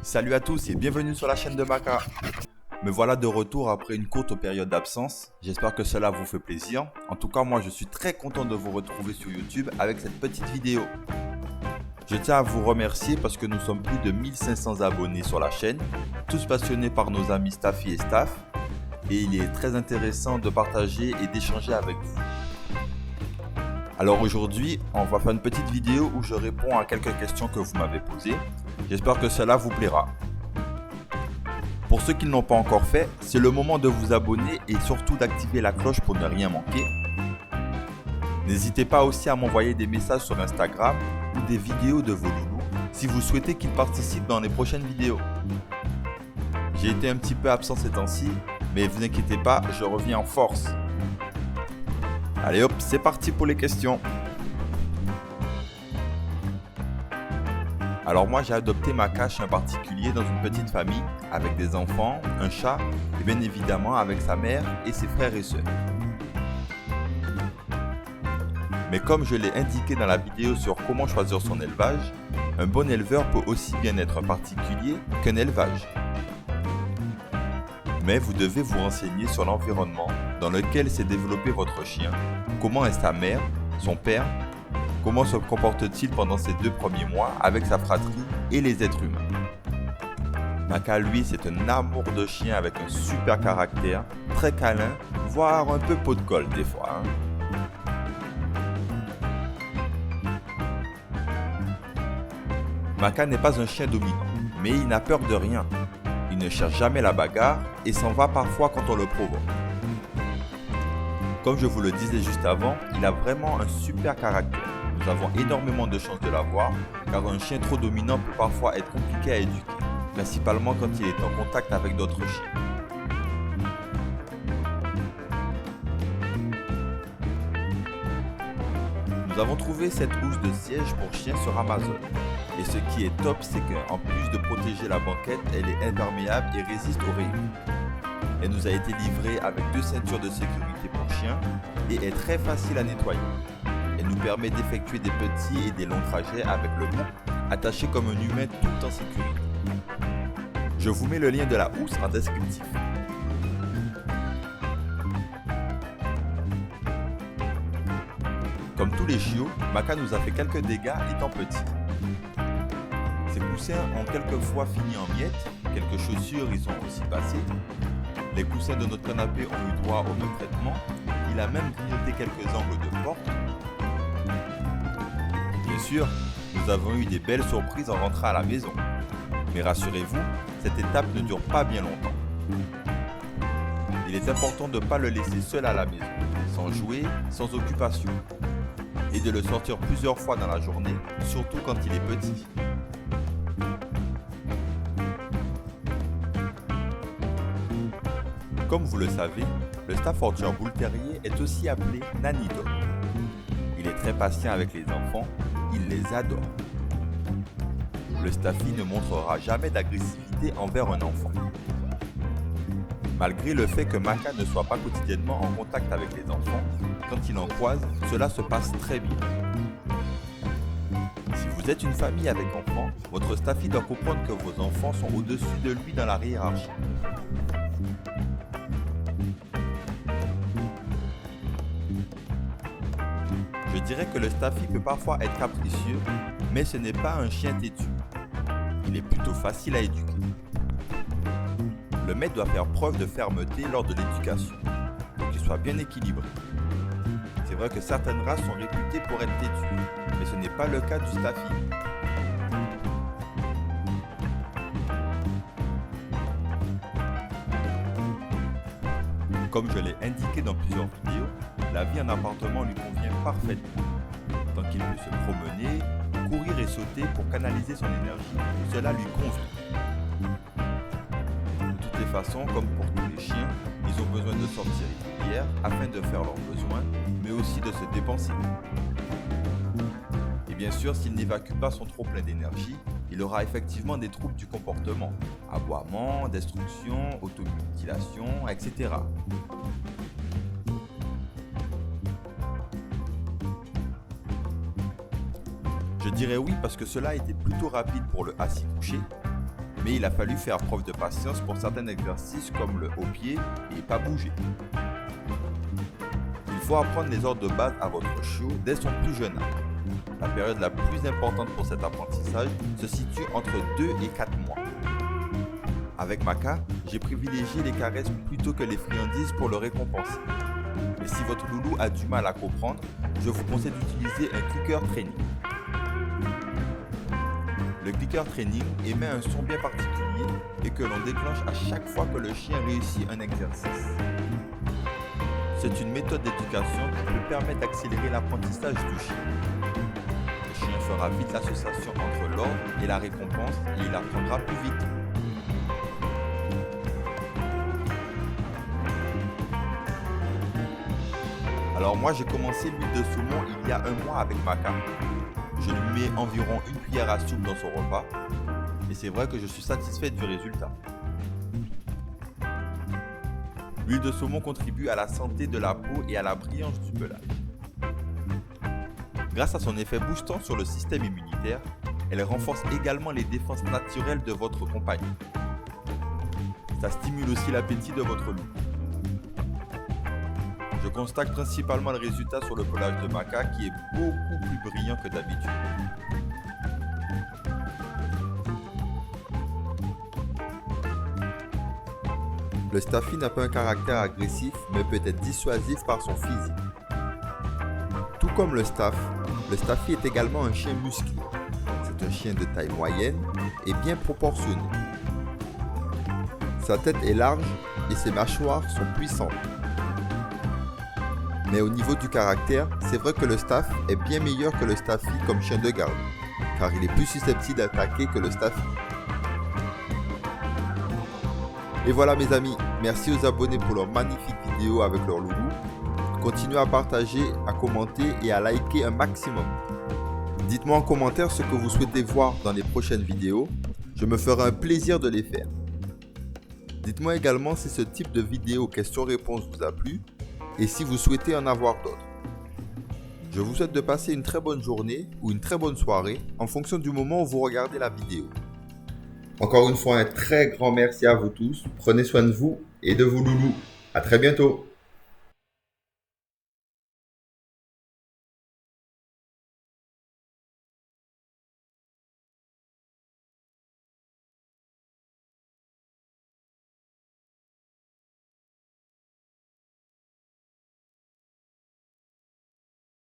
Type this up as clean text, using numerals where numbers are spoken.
Salut à tous et bienvenue sur la chaîne de Maka. Me voilà de retour après une courte période d'absence. J'espère que cela vous fait plaisir. En tout cas, moi je suis très content de vous retrouver sur YouTube avec cette petite vidéo. Je tiens à vous remercier parce que nous sommes plus de 1500 abonnés sur la chaîne, tous passionnés par nos amis Staffy et Staff. Et il est très intéressant de partager et d'échanger avec vous. Alors aujourd'hui, on va faire une petite vidéo où je réponds à quelques questions que vous m'avez posées. J'espère que cela vous plaira. Pour ceux qui ne l'ont pas encore fait, c'est le moment de vous abonner et surtout d'activer la cloche pour ne rien manquer. N'hésitez pas aussi à m'envoyer des messages sur Instagram ou des vidéos de vos loulous si vous souhaitez qu'ils participent dans les prochaines vidéos. J'ai été un petit peu absent ces temps-ci, mais vous inquiétez pas, je reviens en force. Allez hop, c'est parti pour les questions. Alors moi j'ai adopté Maka chez un particulier dans une petite famille avec des enfants, un chat et bien évidemment avec sa mère et ses frères et sœurs. Mais comme je l'ai indiqué dans la vidéo sur comment choisir son élevage, un bon éleveur peut aussi bien être un particulier qu'un élevage. Mais vous devez vous renseigner sur l'environnement dans lequel s'est développé votre chien, comment est sa mère, son père, comment se comporte-t-il pendant ses 2 premiers mois avec sa fratrie et les êtres humains. Maka lui c'est un amour de chien avec un super caractère, très câlin, voire un peu pot de colle des fois. Maka n'est pas un chien dominant, mais il n'a peur de rien. Il ne cherche jamais la bagarre et s'en va parfois quand on le provoque. Comme je vous le disais juste avant, il a vraiment un super caractère. Nous avons énormément de chance de l'avoir, car un chien trop dominant peut parfois être compliqué à éduquer, principalement quand il est en contact avec d'autres chiens. Nous avons trouvé cette housse de siège pour chien sur Amazon. Et ce qui est top, c'est qu'en plus de protéger la banquette, elle est imperméable et résiste aux rayons. Elle nous a été livrée avec 2 ceintures de sécurité pour chien et est très facile à nettoyer. Elle nous permet d'effectuer des petits et des longs trajets avec le bouc, attaché comme un humain tout en sécurité. Je vous mets le lien de la housse en descriptif. Comme tous les chiots, Maka nous a fait quelques dégâts étant petit. Ses coussins ont quelquefois fini en miettes, quelques chaussures y sont aussi passées. Les coussins de notre canapé ont eu droit au même traitement. Il a même grignoté quelques angles de porte. Bien sûr, nous avons eu des belles surprises en rentrant à la maison. Mais rassurez-vous, cette étape ne dure pas bien longtemps. Il est important de ne pas le laisser seul à la maison, sans jouer, sans occupation. Et de le sortir plusieurs fois dans la journée, surtout quand il est petit. Comme vous le savez, le Staffordshire Bull Terrier est aussi appelé Nanny Dog. Il est très patient avec les enfants, il les adore. Le Staffy ne montrera jamais d'agressivité envers un enfant. Malgré le fait que Maka ne soit pas quotidiennement en contact avec les enfants, quand il en croise, cela se passe très bien. Si vous êtes une famille avec enfants, votre Staffy doit comprendre que vos enfants sont au-dessus de lui dans la hiérarchie. Je dirais que le Staffy peut parfois être capricieux, mais ce n'est pas un chien têtu. Il est plutôt facile à éduquer. Le maître doit faire preuve de fermeté lors de l'éducation, pour qu'il soit bien équilibré. C'est vrai que certaines races sont réputées pour être têtues, mais ce n'est pas le cas du Staffy. Comme je l'ai indiqué dans plusieurs vidéos, la vie en appartement lui convient parfaitement. Tant qu'il peut se promener, courir et sauter pour canaliser son énergie, cela lui convient. De toutes les façons, comme pour tous les chiens, ils ont besoin de sortir régulièrement afin de faire leurs besoins, mais aussi de se dépenser. Et bien sûr, s'il n'évacue pas son trop-plein d'énergie, il aura effectivement des troubles du comportement, aboiement, destruction, automutilation, etc. Je dirais oui parce que cela a été plutôt rapide pour le assis couché, Mais il a fallu faire preuve de patience pour certains exercices comme le haut pied et pas bouger. Il faut apprendre les ordres de base à votre chiot dès son plus jeune âge. La période la plus importante pour cet apprentissage se situe entre 2 et 4 mois. Avec Maka, j'ai privilégié les caresses plutôt que les friandises pour le récompenser. Mais si votre loulou a du mal à comprendre, je vous conseille d'utiliser un clicker training. Le clicker training émet un son bien particulier et que l'on déclenche à chaque fois que le chien réussit un exercice. C'est une méthode d'éducation qui peut permettre d'accélérer l'apprentissage du chien. Le chien fera vite l'association entre l'ordre et la récompense et il apprendra plus vite. Alors moi j'ai commencé l'huile de saumon il y a 1 mois avec Maka. Je lui mets environ 1 cuillère à soupe dans son repas et c'est vrai que je suis satisfait du résultat. L'huile de saumon contribue à la santé de la peau et à la brillance du pelage. Grâce à son effet boostant sur le système immunitaire, elle renforce également les défenses naturelles de votre compagnon. Ça stimule aussi l'appétit de votre loup. Je constate principalement le résultat sur le pelage de Maka qui est beaucoup plus brillant que d'habitude. Le Staffy n'a pas un caractère agressif mais peut être dissuasif par son physique. Tout comme le Staffy est également un chien musclé. C'est un chien de taille moyenne et bien proportionné. Sa tête est large et ses mâchoires sont puissantes. Mais au niveau du caractère, c'est vrai que le Staff est bien meilleur que le Staffy comme chien de garde, car il est plus susceptible d'attaquer que le Staffy. Et voilà mes amis, merci aux abonnés pour leurs magnifiques vidéos avec leur loulou. Continuez à partager, à commenter et à liker un maximum. Dites-moi en commentaire ce que vous souhaitez voir dans les prochaines vidéos, je me ferai un plaisir de les faire. Dites-moi également si ce type de vidéo questions-réponses vous a plu et si vous souhaitez en avoir d'autres. Je vous souhaite de passer une très bonne journée ou une très bonne soirée en fonction du moment où vous regardez la vidéo. Encore une fois, un très grand merci à vous tous. Prenez soin de vous et de vos loulous. À très bientôt.